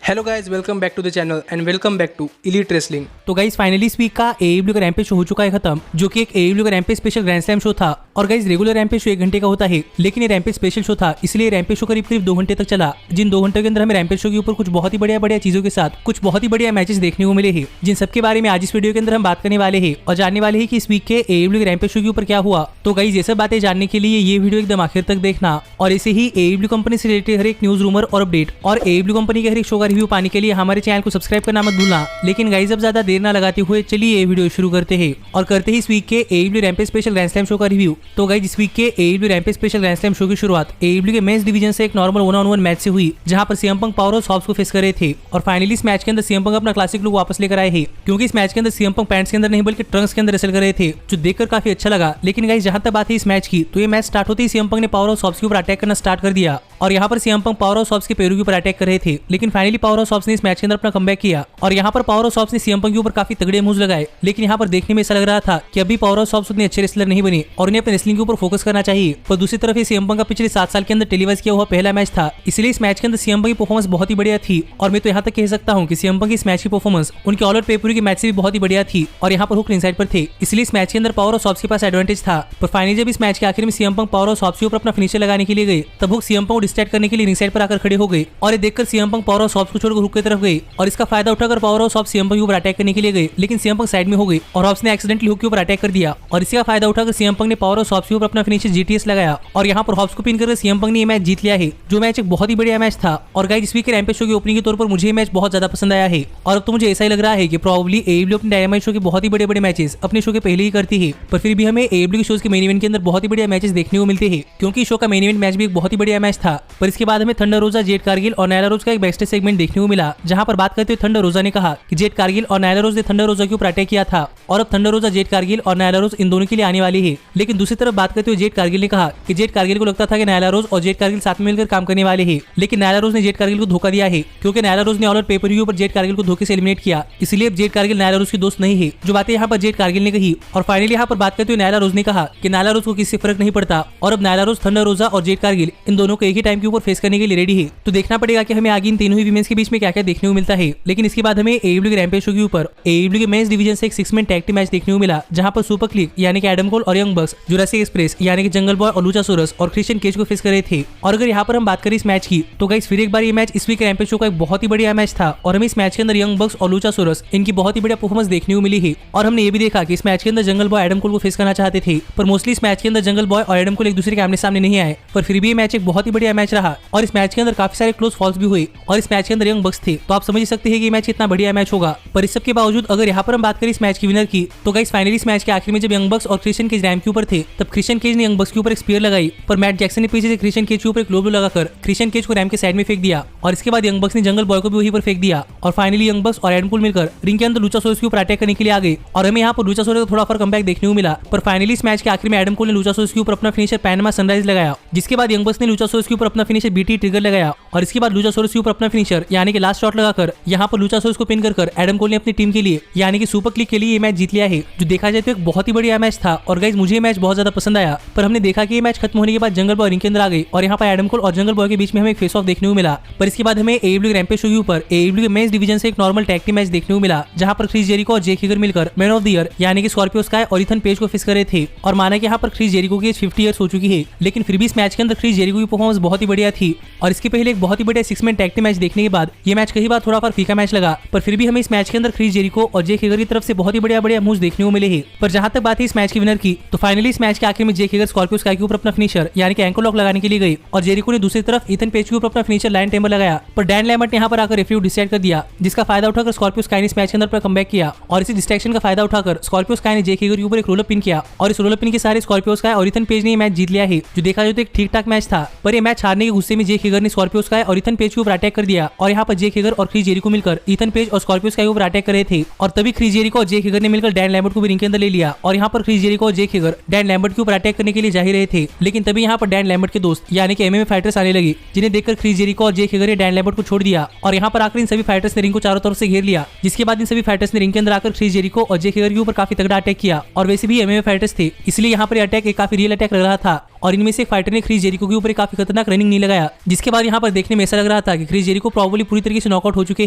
Hello guys, welcome back to the channel and welcome back to Elite Wrestling. तो guys finally इस week का AEW का Rampage show हो चुका है खत्म, जो कि एक AEW का Rampage special Grand Slam show था। और गाइस रेगुलर रैम्पेज शो 1 घंटे का होता है, लेकिन ये रैम्पेज स्पेशल शो था, इसलिए रैम्पेज शो करीब 2 घंटे तक चला। जिन 2 घंटे के अंदर हमें रैम्पेज शो के ऊपर कुछ बहुत ही बढ़िया चीजों के साथ कुछ बहुत ही बढ़िया मैचेस देखने को मिले हैं, जिन सबके बारे में आज इस वीडियो के अंदर हम बात करने वाले हैं और जानने वाले हैं कि इस वीक के AEW के रैम्पेज शो के ऊपर क्या हुआ। तो गाइस ये सब बातें जानने के लिए ये वीडियो एकदम आखिर तक देखना, और ऐसे ही AEW कंपनी से रिलेटेड हर एक न्यूज, रूमर और अपडेट और AEW कंपनी के हर एक शो का रिव्यू पाने के लिए हमारे चैनल को सब्सक्राइब करना मत भूलना। लेकिन गाइस अब ज्यादा देर ना लगाते हुए चलिए ये वीडियो शुरू करते हैं और करते हैं इस वीक के AEW rampage special Grand Slam show का रिव्यू। तो गाइस इस वीक के AEW rampage special Grand Slam show की शुरुआत AEW के मेंस डिवीजन से एक नॉर्मल 1-on-1 मैच से हुई, जहां पर CM Punk पावरहाउस हॉब्स को फेस कर रहे थे। और फाइनली इस मैच के अंदर CM Punk अपना क्लासिक लुक वापस लेकर आए हैं, क्योंकि इस मैच के अंदर CM Punk पैंट्स के अंदर नहीं बल्कि ट्रंक्स के अंदर रेसल कर रहे थे, जो देखकर काफी अच्छा लगा। लेकिन गाइस जहां तक बात है इस मैच की, तो ये मैच स्टार्ट होते ही CM Punk ने पावरहाउस हॉब्स के ऊपर अटैक करना स्टार्ट कर दिया। और यहाँ पर CM Punk पावरहाउस हॉब्स के पैरों के ऊपर अटैक कर रहे थे, लेकिन फाइनली पावरहाउस हॉब्स ने इस मैच के अंदर अपना कमबैक किया। और यहाँ पर पावरहाउस हॉब्स ने CM Punk के ऊपर काफी तगड़े मूव्स लगाए। लेकिन यहाँ पर देखने में ऐसा लग रहा था कि अभी पावरहाउस हॉब्स उतने अच्छे रेसलर नहीं बने और उन्हें अपने रेसलिंग के ऊपर फोकस करना चाहिए। पर दूसरी तरफ ये CM Punk का पिछले 7 साल के अंदर टेलीवाइज किया हुआ पहला मैच था, इसलिए इस मैच के अंदर CM Punk की परफॉर्मेंस बहुत ही बढ़िया थी। और मैं तो यहाँ तक कह सकता हूँ कि CM Punk की इस मैच की परफॉर्मेंस उनके ऑल आउट पेपर के मैच से भी बहुत ही बढ़िया थी। और यहाँ पर हुक इनसाइड पर थे, इसलिए इस मैच के अंदर पावरहाउस हॉब्स के पास एडवांटेज था। पर फाइनली जब इस मैच के आखिर में CM Punk पावरहाउस हॉब्स के ऊपर अपना फिनिशर लगाने के लिए गए, तब हुक CM Punk को डिस्ट्रैक्ट करने के लिए रिंग साइड पर आकर खड़े हो गए। और ये देखकर CM Punk पावरहाउस हॉब्स को छोड़कर हुक की तरफ गए और इसका फायदा उठाकर पावरहाउस हॉब्स CM Punk के ऊपर अटैक करने के लिए गए, लेकिन CM Punk साइड में हो गए और हॉब्स ने एक्सीडेंटली हुक के ऊपर अटैक कर दिया। और इसका फायदा उठाकर CM Punk ने पावरहाउस हॉब्स के ऊपर अपना फिनिशर GTS लगाया और यहाँ पर हॉब्स को पिन करके CM Punk ने ये मैच जीत लिया है, जो मैच एक बहुत ही बढ़िया मैच था। और गाइस इस वीक के रैम्पेज शो की ओपनिंग के तौर पर मुझे ये मैच बहुत ज्यादा पसंद आया है। और अब तो मुझे ऐसा ही लग रहा है कि प्रोबेबली AEW अपने डायनामाइट शो के बहुत ही बड़े मैचेस अपने शो के पहले ही करती है, पर फिर भी हमें AEW के शोज के मेन इवेंट के अंदर बहुत ही बढ़िया मैचेस देखने को मिलते हैं, क्योंकि शो का मेन इवेंट मैच भी एक बहुत ही बढ़िया मैच था। पर इसके बाद हमें थंडर रोजा, जेड कारगिल और नायला रोज का एक बैकस्टेज सेगमेंट देखने को मिला, जहां पर बात करते हुए थंडर रोजा ने कहा कि जेड कारगिल और नायला रोज ने थंडर रोजा के ऊपर अटैक किया था और अब थंडर रोजा, जेड कारगिल और नायला रोज इन दोनों के लिए आने वाली है। लेकिन दूसरी तरफ बात करते हुए जेड कारगिल ने कहा कि जेड कारगिल को लगता था कि नायला रोज और जेड कारगिल साथ में मिलकर काम करने वाले हैं, लेकिन नायला रोज ने जेड कारगिल को धोखा दिया है, क्योंकि नायला रोज ने ऑल आउट पेपर व्यू पर जेड कारगिल को धोखे से एलिमिनेट किया। इसलिए अब जेड कारगिल नायला रोज की दोस्त नहीं है, जो बातें यहाँ पर जेड कारगिल ने कही। और फाइनली यहाँ पर बात करते हुए नायला रोज ने कहा कि नायला रोज को किसी फर्क नहीं पड़ता और अब नायला रोज, थंडर रोजा और जेड कारगिल इन दोनों को एक ही टाइम के ऊपर फेस करने के लिए रेडी है। तो देखना पड़ेगा कि हमें आगे इन तीनों ही विमेंस के बीच में क्या क्या देखने को मिलता है। लेकिन इसके बाद हमें AEW के रैम्पेज शो के ऊपर AEW के मेंस डिवीजन से एक 6 मैन टैग टीम मैच देखने को मिला, जहां पर सुपर क्लिक यानी कि एडम कोल और यंग बक्स, जुरासिक एक्सप्रेस यानी कि जंगल बॉय और लुचासोरस और क्रिश्चियन केज को फेस कर रहे थे। और अगर यहाँ पर हम बात करें इस मैच की, तो गाइस फिर एक बार ये मैच इस वीक रैम्पेज शो का एक बहुत ही बढ़िया मैच था और हमें इस मैच के अंदर यंग बक्स और लुचासोरस इनकी बहुत ही बढ़िया परफॉर्मेंस देखने को मिली है। और हमने ये भी देखा कि इस मैच के अंदर जंगल बॉय एडम कोल को फेस करना चाहते थे, पर मोस्टली इस मैच के अंदर जंगल बॉय और एडम कोल एक दूसरे के आमने सामने नहीं आए। पर फिर भी ये मैच एक बहुत ही बढ़िया मैच रहा और इस मैच के अंदर काफी सारे क्लोज फॉल्स भी हुए और इस मैच के अंदर यंग बक्स थे, तो आप समझ सकते हैं कि ये मैच कितना बढ़िया मैच होगा। पर इस सब के बावजूद अगर यहाँ पर हम बात करें इस मैच की विनर की, तो गाइस फाइनली इस मैच के आखिर में जब यंग बक्स और क्रिश्चियन केज रैंप के ऊपर थे, तब क्रिश्चियन केज ने यंग बक्स के ऊपर एक स्पीयर लगाई, पर मैट जैक्सन ने पीछे से क्रिश्चियन केज के ऊपर एक लो ब्लो लगाकर क्रिश्चियन केज को रैंप के साइड में फेंक दिया। और इसके बाद यंग बक्स ने जंगल बॉय को भी वहीं पर फेंक दिया। और फाइनली यंग बक्स और एडम कोल मिलकर रिंग के अंदर लुचासोरस के ऊपर अटैक करने के लिए आ गए और हमें यहाँ पर लुचासोरस का थोड़ा फर्क कमबैक देखने को मिला। पर फाइनली इस मैच के आखिर में एडम कोल ने लुचासोरस के ऊपर अपना फिनिशर पैनामा सनराइज लगाया, जिसके बाद यंग बक्स ने लुचासोरस के ऊपर अपना फिनिशर बीटी ट्रिगर लगाया और इसके बाद लुचासोरस के ऊपर अपना फिनिशर यानी कि लास्ट शॉट लगाकर यहाँ पर लुचासोरस को पिन कर एडम कोल ने अपनी टीम के लिए यानी कि सुपर क्लिक के लिए ये मैच जीत लिया है, जो देखा जाए तो एक बहुत ही बढ़िया मैच था। और गाइस मुझे ये मैच बहुत ज्यादा पसंद आया। पर हमने देखा कि ये मैच खत्म होने के बाद जंगल बॉय रिंग के अंदर आ गई और यहाँ पर एडम कोल और जंगल बॉय के बीच में हमें एक फेस ऑफ देखने को मिला। पर इसके बाद हमें AEW रैम्पेज शो के ऊपर AEW के मेंस डिवीजन से एक नॉर्मल टैग टीम मैच देखने को मिला, जहाँ पर क्रिस जेरिको और जेक हेगर मिलकर मैन ऑफ द ईयर यानी कि स्कॉर्पियो स्काई और इथन पेज को फेस कर रहे थे। और माना कि यहाँ पर क्रिस जेरिको की एज 50 ईयर्स हो चुकी है, लेकिन फिर भी इस मैच के अंदर क्रिस जेरिको की परफॉर्मेंस बहुत ही बढ़िया थी। और इसके पहले एक बहुत ही बढ़िया 6 मैन टैग टीम मैच देखने के बाद ये मैच कई बार थोड़ा फीका मैच लगा, पर फिर भी हमें इस मैच के अंदर क्रिस जेरिको और जेक हेगर की तरफ से बहुत ही बढ़िया मूव्स देखने को मिले हैं। पर जहां तक बात है इस मैच की विनर की, तो फाइनली इस मैच के आखिर में जेक हेगर स्कॉर्पियो स्काई के ऊपर अपना फिनिशर यानी कि एंकल लॉक लगाने के लिए गई और जेरिको ने दूसरी तरफ इथन पेज के ऊपर अपना फिनिशर लाइन टेम्बर लगाया। पर डैन लैम्बर्ट ने यहाँ पर आकर रेफरी डिसाइड कर दिया, जिसका फायदा उठाकर स्कॉर्पियो स्काई ने इस मैच के अंदर कमबैक किया और इसी डिस्ट्रैक्शन का फायदा उठाकर स्कॉर्पियो स्काई ने जेक हेगर के ऊपर एक रोल अप पिन किया और इस रोल अप पिन के सारे स्कॉर्पियो स्काई और इथन पेज ने मैच जीत लिया है, जो देखा जाए तो एक ठीक ठाक मैच था। पर ये मैच हारने के गुस्से में जेक हेगर ने स्कॉर्पियो स्काई और इथन पेज के ऊपर अटैक कर दिया और यहाँ पर जेक हेगर और क्रिस जेरिको मिलकर इथन पेज और स्कॉर्पियो स्काई के ऊपर अटैक कर रहे थे। और तभी क्रिस जेरिको और जेक हेगर ने मिलकर डैन लैम्बर्ट को भी रिंग के अंदर ले लिया और यहाँ पर क्रिस जेरिको और जेक हेगर डैन लैम्बर्ट के ऊपर अटैक करने के लिए जा ही रहे थे। लेकिन तभी यहाँ पर डैन लैम्बर्ट के दोस्त यानी कि MMA फाइटर्स आने लगे, जिन्हें देखकर क्रिस जेरिको और जेक हेगर ने डैन लैम्बर्ट को छोड़ दिया और यहाँ पर आकर इन सभी फाइटर्स ने रिंग को चारों तरफ से घेर लिया। जिसके बाद इन सभी फाइटर्स ने रिंग के अंदर आकर क्रिस जेरिको और जेक हेगर के ऊपर काफी तगड़ा अटैक किया और वैसे भी MMA फाइटर्स थे, इसलिए यहाँ पर अटैक एक काफी रियल अटैक लग रहा था। और इनमें से एक फाइटर ने क्रिस जेरिको के ऊपर एक काफी खतरनाक रनिंग नहीं लगाया, जिसके बाद यहाँ पर देखने में ऐसा लग रहा था कि क्रिस जेरिको प्रॉब्ली पूरी तरीके से नॉकआउट हो चुके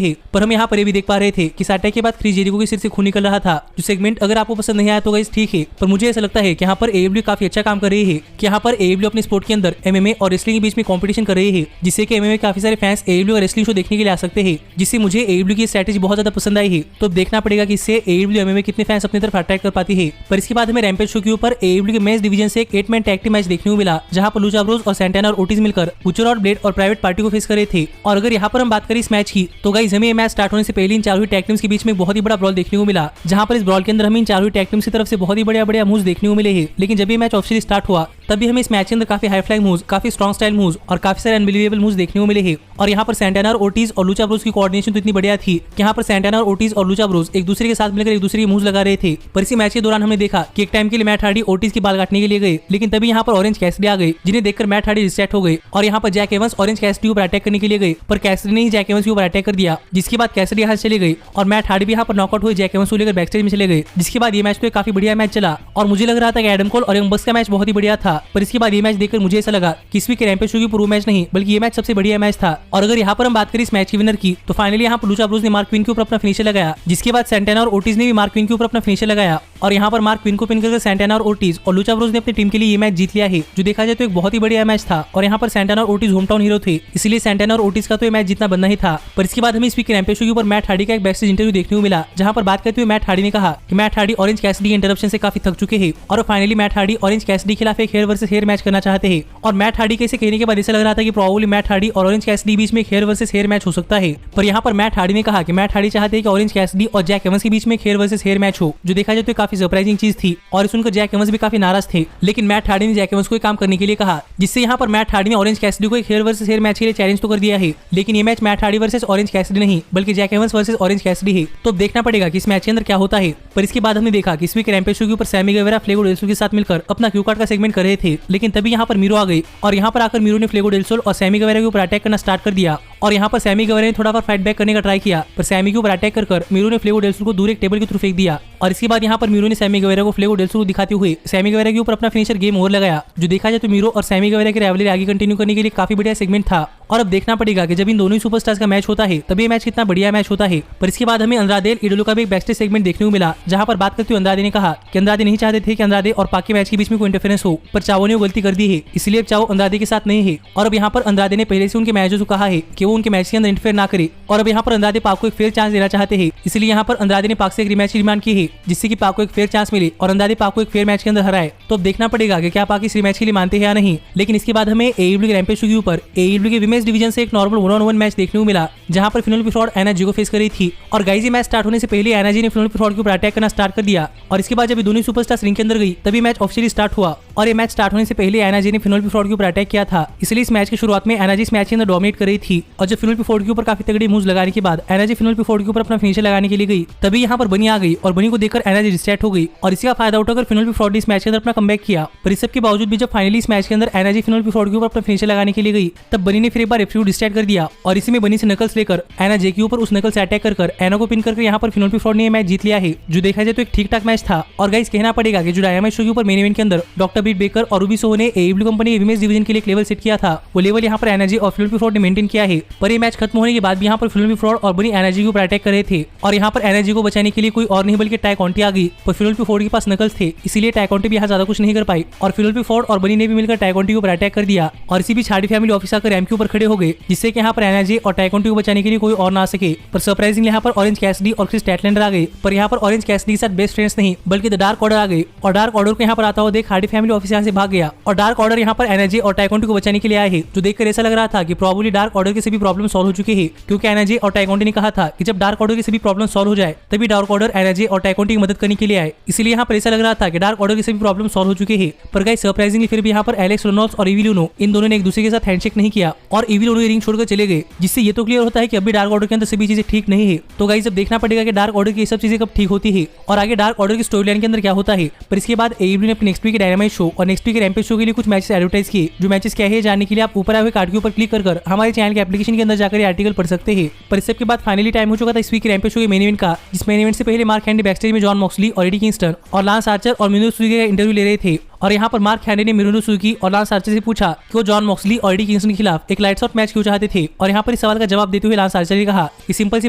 हैं। पर हम यहाँ पर ये भी देख पा रहे थे कि इस अटैक के बाद क्रिस जेरिको के सिर से खून निकल रहा था। जो सेगमेंट अगर आपको पसंद नहीं आया तो गाइस ठीक है, पर मुझे ऐसा लगता है कि यहाँ पर AEW काफी अच्छा काम कर रही है कि यहाँ पर AEW अपने स्पोर्ट के अंदर MMA और रेसलिंग के बीच में कंपटीशन कर रही है, जिससे कि MMA काफी सारे फैंस AEW का रेसलिंग शो देखने के लिए आ सकते हैं, जिससे मुझे AEW की स्ट्रेटेजी बहुत ज्यादा पसंद आई है। तो देखना पड़ेगा कि इससे AEW MMA कितने फैंस अपनी तरफ अट्रैक्ट कर पाती है। पर इसके बाद हमें रैम्पेज शो के ऊपर AEW के मेंस डिवीजन से एक 8 मैन टैग टीम मैच देखने को मिला, जहां पर लुचा ब्रोस और सैंटाना और ओटिस मिलकर बुचर और ब्लेड और प्राइवेट पार्टी को फेस कर रहे थे। और अगर यहाँ पर हम बात करें इस मैच की, तो गाइस हमें ये मैच स्टार्ट होने से पहले इन चारों टैग टीम्स के बीच में बहुत ही बड़ा ब्रॉल देखने को मिला, जहां पर इस ब्रॉल के अंदर हमें इन चारों टैग टीम्स की तरफ से बहुत ही बढ़िया मूव्स देखने को मिले हैं। लेकिन जब ये मैच ऑफिशियली स्टार्ट हुआ तभी हमें इस मैच के अंदर काफी हाई फ्लाइंग मूव्स, काफी स्ट्रॉन्ग स्टाइल मूव्स और काफी सारे अनबिलीवेबल मूव्स देखने को मिले हैं। और यहाँ पर सैंटाना और ओटिस और लुचा ब्रोस की कोऑर्डिनेशन तो इतनी बढ़िया थी कि यहाँ पर सैंटाना और ओटिस और लुचा ब्रोस एक दूसरे के साथ मिलकर एक दूसरे के मूव्स लगा रहे थे। पर इसी मैच के दौरान हमने देखा कि एक टाइम के लिए मैट हार्डी ओटिस की बाल काटने के लिए गए, लेकिन तभी यहाँ पर ऑरेंज कैसिडी आ गए, जिन्हें देखकर मैट हार्डी डिस्ट्रैक्ट हो गए और यहाँ पर जैक एवंस ऑरेंज कैसिडी पर अटैक करने के लिए गए, पर कैसिडी ने ही जैक एवंस के ऊपर अटैक कर दिया, जिसके बाद कैसिडी यहाँ चले गए और मैट हार्डी भी यहाँ पर नॉकआउट हुए जैक एवंस को लेकर बैकस्टेज में चले गए। जिसके बाद ये मैच तो काफी बढ़िया मैच चला और मुझे लग रहा था कि एडम कोल और यंग बक्स का मैच बहुत ही बढ़िया था। पर इसके बाद ये मैच देखकर मुझे ऐसा लगा कि इस वीक के रैम्पेज शो की पूरा मैच नहीं बल्कि ये मैच सबसे बढ़िया मैच था। और अगर यहाँ पर हम बात करें इस मैच की विनर की, तो फाइनली यहाँ पर लुचा ब्रोस ने मार्क क्वीन के ऊपर अपना फिनिशर लगाया, जिसके बाद सैंटाना और ओटिस ने भी मार्क क्वीन के ऊपर अपना फिनिशर लगाया और यहाँ पर मार्क क्वीन को पिन करके सैंटाना और ओटिस और लुचा ब्रोस ने अपनी टीम के लिए ये मैच जीत लिया है। जो देखा जाए तो एक बहुत ही बढ़िया मैच था और यहाँ पर सैंटाना और ओटिस होम टाउन हीरो थे, इसलिए सैंटाना और ओटिस का तो ये मैच जीतना बनना ही था। पर इसके बाद हमें इस वीक के रैम्पेज शो के ऊपर मैट हार्डी का एक बैकस्टेज इंटरव्यू देखने को मिला, जहाँ पर बात करते हुए मैट हार्डी ने कहा कि मैट हार्डी ऑरेंज कैसिडी के इंटरप्शन से काफी थक चुके हैं और finally Matt Hardy orange Cassidy के खिलाफ एक हेयर वर्सेस हेयर मैच करना चाहते हैं। और मैट हार्डी के इसे कहने के बाद ऐसा लग रहा था कि प्रोबेबली मैट हार्डी और ऑरेंज कैसिडी बीच में एक हेयर वर्सेस हेयर मैच हो सकता है। पर यहाँ पर मैट हार्डी ने कहा कि मैट हार्डी चाहते हैं कि ऑरेंज कैसिडी और जैक एवंस के बीच में एक हेयर वर्सेस हेयर मैच हो। जो देखा जाए तो काफी सरप्राइजिंग चीज थी और सुनकर जैक एवंस भी काफी नाराज थे, लेकिन मैट हार्डी ने जैक एवंस को काम करने के लिए कहा, जिससे यहाँ पर मैट हार्डी ने ऑरेंज कैसिडी को एक हेयर वर्सेस हेयर मैच के लिए चैलेंज तो कर दिया है। लेकिन ये match Matt Hardy versus Orange Cassidy नहीं बल्कि Jack Evans versus Orange Cassidy है। तो देखना पड़ेगा कि इस मैच के अंदर क्या होता है। पर इसके बाद हमने देखा कि इस वीक रैम्पेज शो के ऊपर सैमी गेवेरा फ्लेगो डेल सोल के साथ मिलकर अपना क्यू कार्ड का सेगमेंट कर रहे थे, लेकिन तभी यहाँ पर मीरो आ गई और यहाँ पर आकर मीरो ने फ्लेगो डेल सोल और सैमी गेवेरा के ऊपर अटैक करना स्टार्ट कर दिया। और यहाँ पर सैमी गेवेरा ने थोड़ा फाइट बैक करने का ट्राई किया, पर सैमी के ऊपर अटैक कर मीरो ने फ्लेगो डेल सोल को दूर एक टेबल के थ्रू फेंक दिया। और इसके बाद यहाँ पर मीरो ने सैमी गेवेरा को फ्लेगो डेल सोल को दिखाते हुए सैमी गेवेरा के ऊपर अपना फिनिशर गेम ओवर लगाया। जो देखा जाए तो मीरो और सैमी गेवेरा की राइवलरी आगे कंटिन्यू करने के लिए काफी बढ़िया सेगमेंट था। और अब देखना पड़ेगा कि जब इन दोनों ही सुपरस्टार्स का मैच होता है तभी ये मैच कितना बढ़िया मैच होता है। पर इसके बाद हमें अंद्रादे इडोलो का भी एक बैकस्टेज सेगमेंट देखने को मिला, जहां पर बात करते हुए अंद्रादे ने कहा कि अंद्रादे नहीं चाहते थे कि अंद्रादे और पाक के मैच के बीच में कोई इंटरफेरेंस हो, पर चावो ने वो गलती कर दी है, इसलिए अब चावो अंद्रादे के साथ नहीं है। और अब यहाँ पर अंद्रादे ने पहले से उनके मैचेस को कहा है कि वो उनके मैच के अंदर इंटरफेयर ना करे। और अब यहाँ पर अंद्रादे पाक को एक फेयर चांस देना चाहते हैं, इसलिए यहाँ पर अंद्रादे ने पाक से एक रिमैच की डिमांड की है, जिससे कि पाक को एक फेयर चांस मिले और अंद्रादे पाक को एक फेयर मैच के अंदर हराए। तो अब देखना पड़ेगा कि क्या पाक इस रिमैच के लिए मानते हैं या नहीं। लेकिन इसके बाद हमें AEW के रैम्पेज शो के ऊपर AEW के विमेंस डिवीजन से एक नॉर्मल 1-on-1 मैच देखने को मिला, जहां पर फिनोल फ्रॉड एना जी को फेस कर रही थी। और गाइस ये मैच स्टार्ट होने से पहले एना जी ने फिनोल फ्रॉड के ऊपर अटैक करना स्टार्ट कर दिया। और इसके बाद जब दोनों सुपरस्टार्स रिंग के अंदर गई तभी मैच ऑफिशियली स्टार्ट हुआ। और ये मैच स्टार्ट होने से पहले एना जी ने फिनोल फ्रॉड के ऊपर अटैक किया था, इसलिए इस मैच की शुरुआत में एना जी इस मैच के अंदर डोमिनेट कर रही थी। और जब फिनोल फ्रॉड के ऊपर काफी तगड़ी मूव्स लगाने के बाद एना जी फिनोल फ्रॉड के ऊपर अपना फिनिशर लगाने के लिए गई, तभी यहाँ पर बनी आ गई और बनी को देखकर एना जी डिस्ट्रैक्ट हो गई। और इसका फायदा उठाकर फिनोल फ्रॉड ने इस मैच के अंदर अपना कमबैक किया। पर इस सब के बावजूद भी जब फाइनली इस मैच के अंदर एना जी फिनोल फ्रॉड के ऊपर अपना फिनिशर लगाने के लिए गई, तब बनी ने फिर एक बार रेफरी को डिस्ट्रैक्ट कर दिया और इसी में बनी से नकल्स लेकर एना जे के ऊपर उस नकल से अटैक कर एना को पिन करके यहाँ पर फिनोल फ्रॉड ने मैच जीत लिया है। जो देखा जाए तो एक ठीक ठाक मैच था। और गाइस कहना पड़ेगा कि जो डायनामाइट शो के ऊपर मेन इवेंट के अंदर डॉक्टर ब्रिट बेकर और रूबी सोहो ने AEW कंपनी के विमेंस डिवीजन के लिए एक लेवल सेट किया था, वो लेवल यहाँ पर एना जी और फिनोल फ्रॉड ने मेंटेन किया है। पर ये मैच खत्म होने के बाद भी यहाँ पर फिनोल फ्रॉड और बनी एना जी के ऊपर अटैक कर रहे थे और यहाँ पर एना जी को बचाने के लिए कोई और नहीं बल्कि टाई कॉन्टी आ गई। पर फिनोल फ्रॉड के पास नकल्स थे, इसलिए टाई कॉन्टी भी यहाँ ज्यादा कुछ नहीं कर पाई और फिनोल फ्रॉड और बनी ने भी मिलकर टाई कॉन्टी के ऊपर अटैक कर दिया। और इसी बीच हार्डी फैमिली ऑफिस आकर रैंप के ऊपर खड़े हो गए, जिससे कि यहाँ पर एना जी और टाई कॉन्टी को बचाने के लिए कोई और ना सके। पर सरप्राइजिंगली यहाँ पर ऑरेंज कैसिडी और क्रिस स्टैटलैंडर आ गए। पर यहाँ पर ऑरेंज कैसिडी के साथ बेस्ट फ्रेंड्स नहीं बल्कि द डार्क ऑर्डर आ गए और डार्क ऑर्डर को यहाँ पर आता हुआ देख हार्डी फैमिली ऑफिस यहाँ से भाग गया और डार्क ऑर्डर यहाँ पर एनर्जी और टाइकोंटी को बचाने के लिए आए हैं। जो देखकर ऐसा लग रहा था कि प्रोबेबली डार्क ऑर्डर के सभी प्रॉब्लम सॉल्व हो चुके हैं, क्योंकि एनर्जी और टाइकोंटी ने कहा था कि जब डार्क ऑर्डर की सभी प्रॉब्लम सॉल्व हो जाए तभी डार्क ऑर्डर एनर्जी और टाइकोंटी की मदद करने के लिए आए। इसलिए यहाँ पर ऐसा लग रहा था कि डार्क ऑर्डर की सभी प्रॉब्लम सॉल्व हो चुके हैं। पर गाइस सरप्राइजिंगली फिर भी यहाँ पर एलेक्स रेनॉल्ड्स और इविल उनो इन दोनों ने एक दूसरे के साथ हैंडशेक नहीं किया और इविल उनो रिंग छोड़कर चले गए, जिससे ये तो क्लियर होता है कि अभी डार्क ऑर्डर के अंदर सभी चीजें ठीक नहीं है। तो गाइस अब देखना पड़ेगा कि डार्क ऑर्डर की सब चीजें कब ठीक होती है और आगे डार्क ऑर्डर की स्टोरी लाइन के अंदर क्या होता है। पर इसके बाद AEW ने अपने नेक्स्ट वीक के डायनामाइट शो और नेक्स्ट वीक के रैम्पेज शो के लिए कुछ मैचेस एडवर्टाइज किए। जो मैचेस क्या है जानने के लिए आप ऊपर आए हुए कार्ड के ऊपर क्लिक कर हमारे चैनल के एप्लीकेशन के अंदर जाकर ये आर्टिकल पढ़ सकते हैं। पर इस सब के बाद फाइनली टाइम हो चुका था इस वीक के रैम्पेज शो के मेन इवेंट का, जिस मेन इवेंट से पहले मार्क हैंडी बैकस्टेज में जॉन मॉक्सली और एडी किंगस्टन और लांस आर्चर और मिनोज सुजुकी का इंटरव्यू ले रहे थे। और यहाँ पर मार्क हैंडी ने मिनोरू सुजुकी और लांस आर्चर से पूछा कि वो जॉन मॉक्सली और एडी किंगस्टन के खिलाफ एक लाइट्स आउट मैच क्यों चाहते थे। और यहाँ पर इस सवाल का जवाब देते हुए लांस आर्चर ने कहा कि सिंपल सी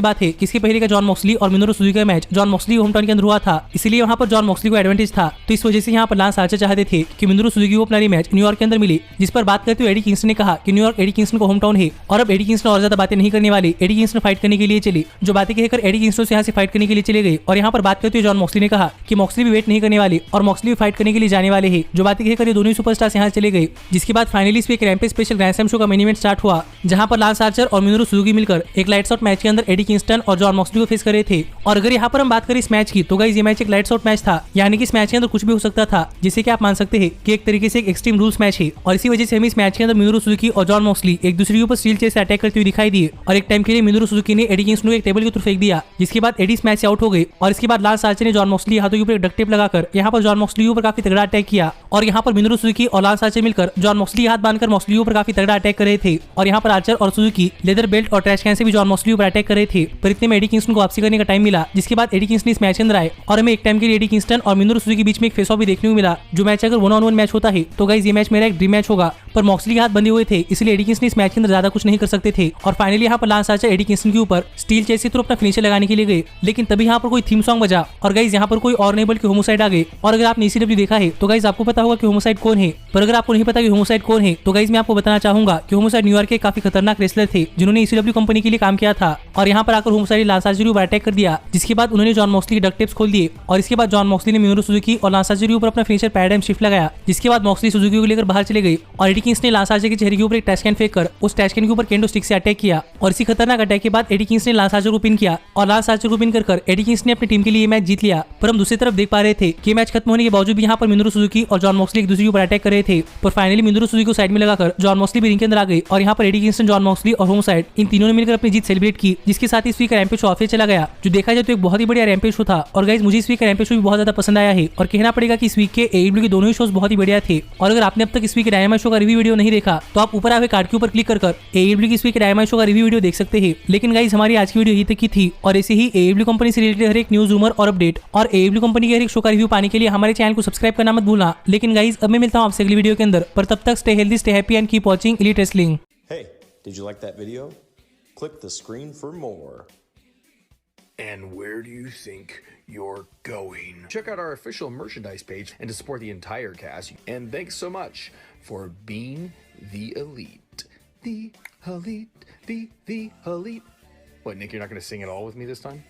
बात है कि इसके पहले का जॉन मॉक्सली और मिनोरू सुजुकी का match John Moxley home town के अंदर हुआ था, इसलिए वहाँ पर जॉन मॉक्सली को एडवांटेज था। तो इस वजह से यहाँ पर लांस आर्चर चाहते थे कि मिनोरू सुजुकी को अपना मैच न्यूयॉर्क के अंदर मिले। जिस पर बात करते हुए एडी किंगस्टन ने कहा कि न्यूयॉर्क एडी किंगस्टन को होम टाउन है और अब एडी किंगस्टन और ज्यादा बातें नहीं करने वाले, एडी किंगस्टन फाइट करने के लिए चले। जो बातें कहकर एडी किंगस्टन से यहाँ से फाइट करने के लिए चले गए। और यहाँ पर बात करते हुए जॉन मॉक्सली ने कहा कि मॉक्सली भी वेट नहीं करने वाले और मॉक्सली भी फाइट करने के लिए जाने वाले हैं। जो बातें कहकर ये दोनों ही सुपरस्टार्स यहाँ चले गए। जिसके बाद फाइनली इस week Rampage special Grand Slam show का मेन इवेंट स्टार्ट हुआ, जहां पर लांस आर्चर और मिनोरू सुजुकी मिलकर एक लाइट्स आउट मैच के अंदर एडी किंगस्टन और जॉन मॉक्सली को फेस कर रहे थे। और अगर यहाँ पर हम बात करें इस मैच की, तो गाइस ये मैच एक लाइट्स आउट मैच था, यानी कि इस मैच के अंदर कुछ भी हो सकता था, जिससे कि आप मान सकते हैं कि एक तरीके से एक एक्सट्रीम रूल्स मैच है। और इसी वजह से हमें इस मैच के अंदर मिनोरू सुजुकी और जॉन मॉक्सली एक दूसरे के ऊपर स्टील चेयर से अटैक करते हुए दिखाई दिए। और एक टाइम के लिए मिनोरू सुजुकी ने एडी किंगस्टन को एक टेबल के ऊपर फेंक दिया, जिसके बाद एडी इस मैच से आउट हो गए। और इसके बाद लांस आर्चर ने जॉन मॉक्सली हाथों के ऊपर डक्ट टेप लगाकर यहाँ पर जॉन मॉक्सली के ऊपर काफी तगड़ा अटैक किया। और यहाँ पर मिनोरू सुजुकी और लांस आर्चर मिलकर जॉन मॉक्सली हाथ बांधकर मॉक्सली के ऊपर काफी तगड़ा अटैक कर रहे थे। और यहाँ पर आर्चर और सुजुकी लेदर बेल्ट और ट्रैश कैन से भी जॉन मॉक्सली के ऊपर अटैक कर रहे थे। पर इतने में एडी किंगस्टन को वापसी करने का टाइम मिला, जिसके बाद एडी किंगस्टन इस मैच के अंदर आए और हमें एक टाइम के लिए एडी किंगस्टन और मिनोरू सुजुकी के बीच में एक फेस ऑफ भी देखने को मिला। जो मैच अगर 1-on-1 मैच होता है तो गाइस ये मैच मेरा एक ड्रीम मैच होगा, पर मॉक्सली के हाथ बंधे हुए थे, इसलिए एडी किंगस्टन इस मैच के अंदर ज्यादा कुछ नहीं कर सकते थे। और फाइनली यहाँ पर लांस आर्चर एडी किंगस्टन के ऊपर स्टील चेयर से थ्रू अपना फिनिशर लगाने के लिए गए, लेकिन तभी यहाँ पर कोई थीम सॉन्ग बजा और गाइस यहाँ पर कोई और नहीं बल्कि होमोसाइड आ गए। और अगर आपने ECW देखा है तो गाइस आपको पता होगा कि होमोसाइड कौन है। पर अगर आपको नहीं पता कि होमोसाइड कौन है तो गाइस मैं आपको बताना चाहूंगा कि होमोसाइड न्यूयॉर्क के काफी खतरनाक रेसलर थे, जिन्होंने ECW कंपनी के लिए काम किया था। और यहाँ पर आकर होमोसाइड लांस आर्चर के ऊपर अटैक कर दिया, जिसके बाद उन्होंने जॉन मॉक्सली के डक्ट टेप्स खोल दिए। और इसके बाद जॉन मॉक्सली ने मिनोरू सुजुकी और लांस आर्चर के ऊपर अपना फिनिशर पैराडाइम शिफ्ट लगाया, जिसके बाद मॉक्सली सुजुकी को लेकर बाहर चले गए। और एडी किंगस्टन ने लांस आर्चर के चेहरे के ऊपर एक ट्रैश कैन फेंक कर उस ट्रैश कैन के ऊपर केंडो स्टिक से अटैक किया। और इसी खतरनाक अटैक के बाद एडी किंगस्टन ने लांस आर्चर को पिन किया और लांस आर्चर को पिन कर एडी किंगस्टन ने अपनी टीम के लिए मैच जीत लिया। पर हम दूसरी तरफ देख पा रहे थे कि मैच खत्म होने के बावजूद भी यहाँ पर मिनोरू सुजुकी और जॉन मॉक्सली एक दूसरे के ऊपर अटैक कर रहे थे। पर फाइनली मिनोरू सुजुकी को साइड में लगाकर जॉन मॉक्सली भी रिंग के अंदर आ गए। और यहाँ पर एडी किंगस्टन, जॉन मॉक्सली और होमोसाइड इन तीनों ने मिलकर अपनी जीत सेलिब्रेट की, जिसके साथ इस वीक का रैम्पेज शो ऑफ चला गया। जो देखा जाए तो एक बहुत ही बढ़िया रैम्पेज शो था। और गाइस मुझे इस वीक का रैम्पेज शो भी बहुत ज्यादा पसंद आया है और कहना पड़ेगा कि इस वीक के AEW के दोनों ही शोज बहुत ही बढ़िया थे। और अगर आपने अब तक इस वीक के डायनामाइट शो का रिव्यू वीडियो नहीं देखा तो आप ऊपर आए कार्ड के ऊपर क्लिक कर AEW की इस वीक के डायनामाइट शो का रिव्यू वीडियो देख सकते हैं। लेकिन गाइस हमारी आज की वीडियो यही तक की थी और ऐसे ही AEW कंपनी से रिलेटेड हर एक न्यूज, रूमर और अपडेट और AEW कंपनी के हर एक शो का रिव्यू पाने के लिए हमारे चैनल को सब्सक्राइब करना मत भूलना। लेकिन गाइस अब मैं मिलता हूँ आपसे अगली वीडियो के अंदर, पर तब तक stay healthy, stay happy and keep watching elite wrestling. Hey, did you like that video? Click the screen for more. And where do you think you're going? Check out our official merchandise page and to support the entire cast. And thanks so much for being the elite. The elite, the elite. What, Nick, you're not going to sing it all with me this time?